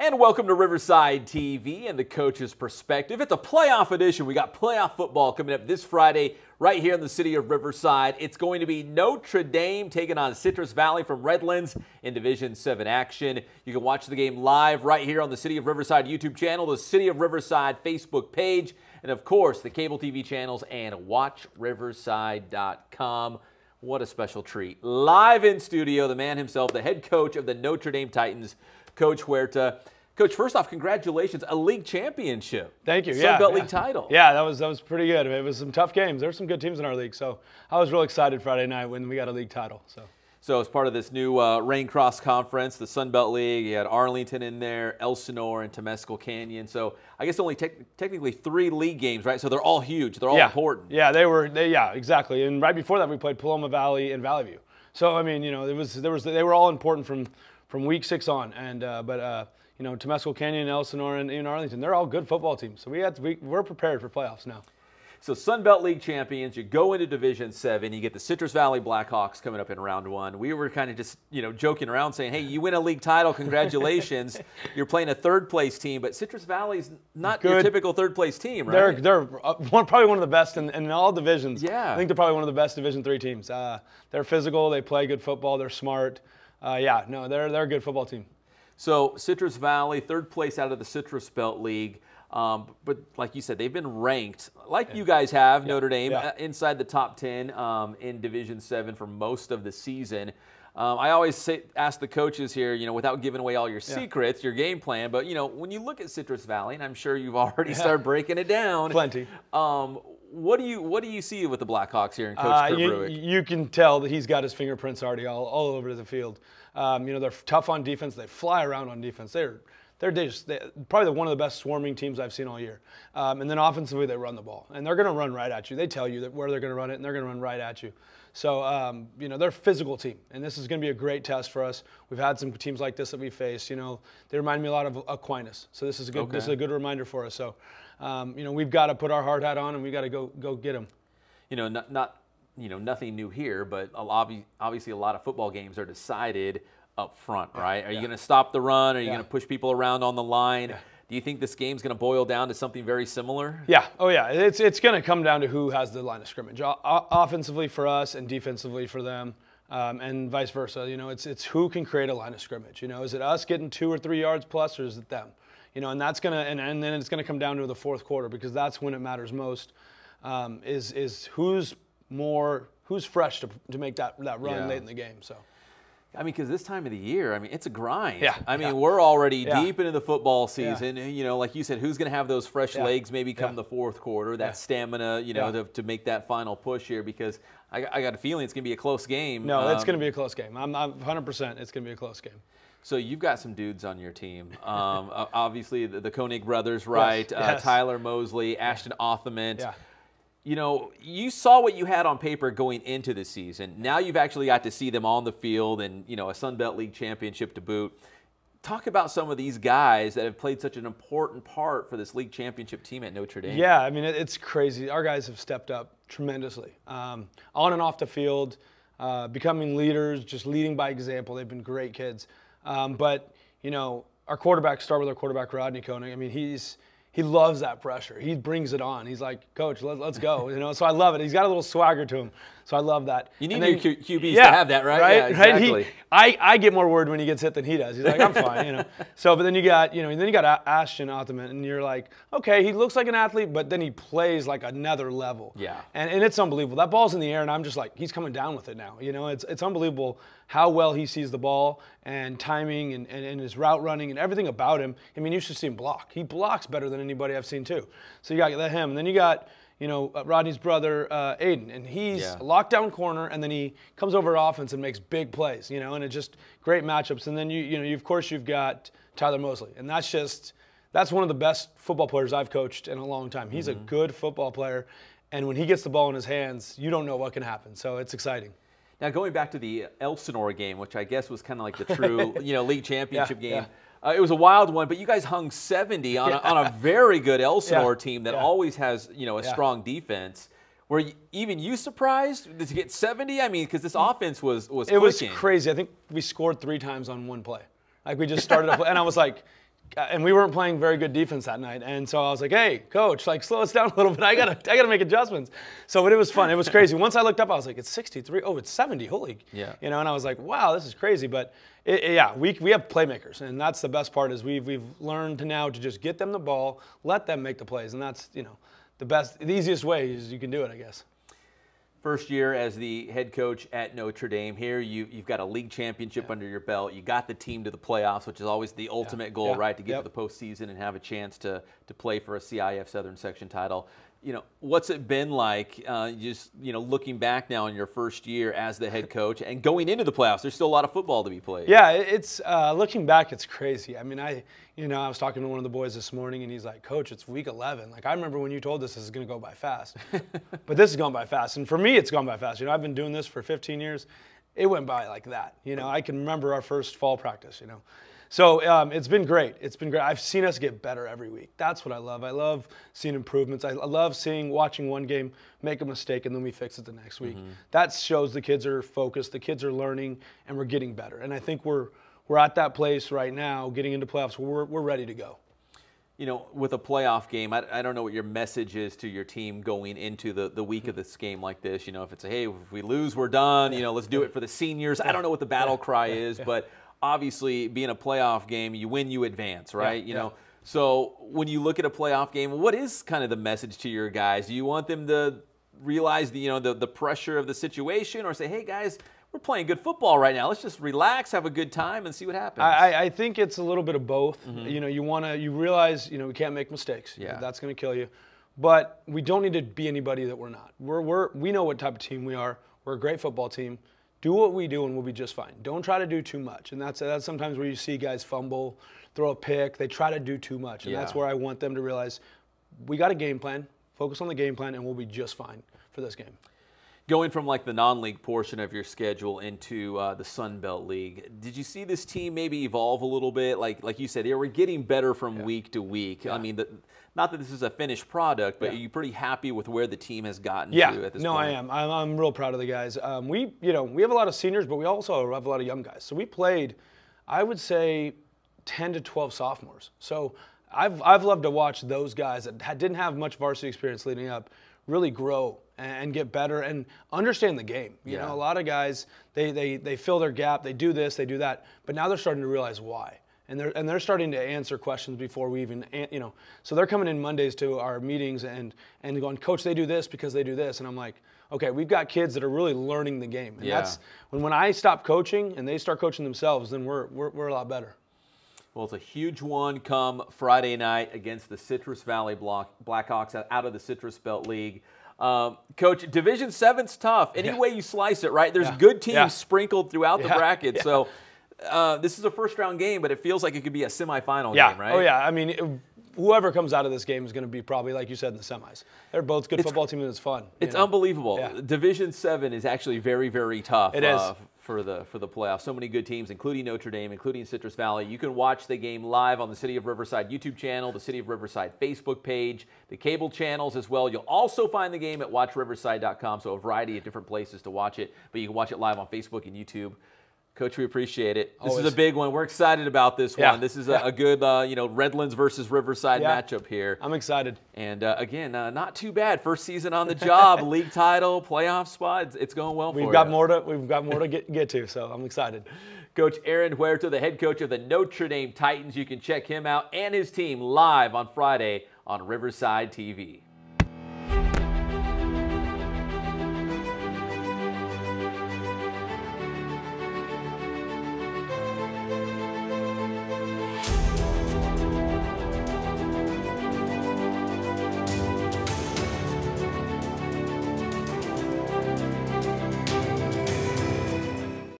And welcome to Riverside TV and the Coach's Perspective. It's a playoff edition. We got playoff football coming up this Friday right here in the city of Riverside. It's going to be Notre Dame taking on Citrus Valley from Redlands in Division 7 action. You can watch the game live right here on the City of Riverside YouTube channel, the City of Riverside Facebook page, and of course the cable TV channels and watchriverside.com. What a special treat. Live in studio, the man himself, the head coach of the Notre Dame Titans, Coach Huerta. Coach, first off, congratulations, a league championship. Thank you. Sun Belt League title. Yeah, that was pretty good. It was some tough games. There were some good teams in our league, so I was really excited Friday night when we got a league title. So as part of this new Rain Cross Conference, the Sun Belt League, you had Arlington in there, Elsinore, and Temescal Canyon. So I guess only technically 3 league games, right? So they're all huge. They're all important. Yeah, yeah, exactly. And right before that, we played Paloma Valley and Valley View. So I mean, you know, they were all important from week 6 on. And you know, Temescal Canyon, Elsinore, and Arlington, they're all good football teams. So we're prepared for playoffs now. So Sun Belt League champions, you go into Division 7, you get the Citrus Valley Blackhawks coming up in round 1. We were kind of just, you know, joking around saying, hey, you win a league title, congratulations. You're playing a third-place team, but Citrus Valley's not your typical third-place team, right? They're probably one of the best in all divisions. Yeah. I think they're probably one of the best Division 3 teams. They're physical, they play good football, they're smart. Yeah, no, they're a good football team. So Citrus Valley, 3rd place out of the Citrus Belt League. But like you said, they've been ranked, like you guys have, Notre Dame, inside the top 10 in Division 7 for most of the season. I always ask the coaches here, you know, without giving away all your secrets, your game plan, but, you know, when you look at Citrus Valley, and I'm sure you've already started breaking it down. Plenty. What do you see with the Blackhawks here in Coach Kurt Bruick? You can tell that he's got his fingerprints already all over the field. You know, they're tough on defense. They fly around on defense. They're probably one of the best swarming teams I've seen all year. And then offensively, they run the ball. And they're going to run right at you. They tell you where they're going to run it, and they're going to run right at you. So, you know, they're a physical team. And this is going to be a great test for us. We've had some teams like this that we faced. You know, they remind me a lot of Aquinas. So this is a good reminder for us. So, you know, we've got to put our hard hat on, and we've got to go get them. You know, nothing new here, but obviously a lot of football games are decided up front, right? Are you going to stop the run? Are you going to push people around on the line? Yeah. Do you think this game's going to boil down to something very similar? Yeah. Oh, yeah. It's going to come down to who has the line of scrimmage, offensively for us and defensively for them, and vice versa. You know, it's who can create a line of scrimmage. You know, is it us getting 2 or 3 yards plus, or is it them? You know, and that's going to and then it's going to come down to the 4th quarter, because that's when it matters most. Is who's fresh to make that run late in the game. So. I mean, because this time of the year, I mean, it's a grind. Yeah. I mean, we're already deep into the football season. Yeah. You know, like you said, who's going to have those fresh legs maybe come the 4th quarter, that stamina, you know, to make that final push here? Because I got a feeling it's going to be a close game. No, it's going to be a close game. I'm 100% it's going to be a close game. So you've got some dudes on your team. Obviously, the Koenig brothers, right? Yes. Tyler Mosley, Ashton Othman. Yeah. You know, you saw what you had on paper going into the season. Now you've actually got to see them on the field and, you know, a Sun Belt League championship to boot. Talk about some of these guys that have played such an important part for this league championship team at Notre Dame. Yeah, I mean, it's crazy. Our guys have stepped up tremendously. On and off the field, becoming leaders, just leading by example. They've been great kids. But, you know, our quarterback, start with our quarterback, Rodney Koenig. I mean, he loves that pressure. He brings it on. He's like, Coach, let's go. You know, so I love it. He's got a little swagger to him. So I love that. You need your QBs to have that, right? Right. Yeah, exactly. I get more worried when he gets hit than he does. He's like, I'm fine, you know. So, but then you got, Ashton Othman, and you're like, okay, he looks like an athlete, but then he plays like another level. Yeah. And it's unbelievable. That ball's in the air, and I'm just like, he's coming down with it now. You know, it's unbelievable how well he sees the ball and timing and his route running and everything about him. I mean, you should see him block. He blocks better than anybody I've seen too. So you got him, and then you got, you know, Rodney's brother, Aiden, and he's a lockdown corner, and then he comes over offense and makes big plays, you know, and it's just great matchups. And then of course you've got Tyler Mosley, and that's one of the best football players I've coached in a long time. He's a good football player, and when he gets the ball in his hands, you don't know what can happen. So it's exciting. Now going back to the Elsinore game, which I guess was kind of like the true, you know, league championship game. Yeah. It was a wild one, but you guys hung 70 on a very good Elsinore team that always has, you know, a strong defense. Were even you surprised to get 70? I mean, because this offense was clicking. It was crazy. I think we scored 3 times on one play. Like we just started, and I was like, and we weren't playing very good defense that night. And so I was like, hey, coach, like slow us down a little bit. I gotta make adjustments. So, but it was fun. It was crazy. Once I looked up, I was like, it's 63. Oh, it's 70. Holy. Yeah. You know, and I was like, wow, this is crazy. But yeah, we have playmakers, and that's the best part is we've learned to now to just get them the ball, let them make the plays, and that's, you know, the easiest way is you can do it, I guess. First year as the head coach at Notre Dame. Here you've got a league championship under your belt. You got the team to the playoffs, which is always the ultimate goal, right? To get to the postseason and have a chance to play for a CIF Southern Section title. You know, what's it been like just, you know, looking back now in your first year as the head coach and going into the playoffs? There's still a lot of football to be played. Yeah, it's looking back, it's crazy. I mean, I was talking to one of the boys this morning, and he's like, Coach, it's week 11. Like, I remember when you told us this is going to go by fast. But this is going by fast. And for me, it's gone by fast. You know, I've been doing this for 15 years. It went by like that. You know, I can remember our first fall practice, you know. So it's been great. It's been great. I've seen us get better every week. That's what I love. I love seeing improvements. I love watching one game make a mistake and then we fix it the next week. That shows the kids are focused, the kids are learning, and we're getting better. And I think we're at that place right now, getting into playoffs. We're ready to go. You know, with a playoff game, I don't know what your message is to your team going into the week of this game like this. You know, if it's hey, if we lose, we're done. You know, let's do it for the seniors. I don't know what the battle cry is, but obviously, being a playoff game, you win, you advance, right? You know, so when you look at a playoff game, what is kind of the message to your guys? Do you want them to realize the pressure of the situation, or say, hey guys, we're playing good football right now. Let's just relax, have a good time, and see what happens? I think it's a little bit of both. You know, you realize, you know, we can't make mistakes. Yeah. That's going to kill you. But we don't need to be anybody that we're not. We know what type of team we are. We're a great football team. Do what we do and we'll be just fine. Don't try to do too much. And that's sometimes where you see guys fumble, throw a pick. They try to do too much. And that's where I want them to realize we got a game plan, focus on the game plan, and we'll be just fine for this game. Going from like the non-league portion of your schedule into the Sun Belt League, did you see this team maybe evolve a little bit? Like you said, they were getting better from week to week. I mean, not that this is a finished product, but are you pretty happy with where the team has gotten to at this point? No, I am. I'm real proud of the guys. We have a lot of seniors, but we also have a lot of young guys. So we played, I would say, 10 to 12 sophomores. So I've loved to watch those guys that didn't have much varsity experience leading up really grow and get better and understand the game. You know, a lot of guys, they fill their gap, they do this, they do that, but now they're starting to realize why. And they're starting to answer questions before we even, you know. So they're coming in Mondays to our meetings and going, Coach, they do this because they do this. And I'm like, okay, we've got kids that are really learning the game. And that's when I stop coaching and they start coaching themselves, then we're a lot better. Well, it's a huge one come Friday night against the Citrus Valley Blackhawks out of the Citrus Belt League. Coach, Division 7's tough. Any way you slice it, right? There's good teams sprinkled throughout the bracket. So this is a first-round game, but it feels like it could be a semifinal game, right? Oh, yeah. I mean, whoever comes out of this game is going to be probably, like you said, in the semis. They're both good football teams, and it's fun. It's unbelievable. Yeah. Division 7 is actually very, very tough. It is. For the playoffs. So many good teams, including Notre Dame, including Citrus Valley. You can watch the game live on the City of Riverside YouTube channel, the City of Riverside Facebook page, the cable channels as well. You'll also find the game at watchriverside.com, so a variety of different places to watch it, but you can watch it live on Facebook and YouTube. Coach, we appreciate it. This is a big one. We're excited about this one. This is a good, Redlands versus Riverside matchup here. I'm excited. And again, not too bad. First season on the job, league title, playoff spot. It's going well for you. We've got more to get to, so I'm excited. Coach Aaron Huerta, the head coach of the Notre Dame Titans. You can check him out and his team live on Friday on Riverside TV.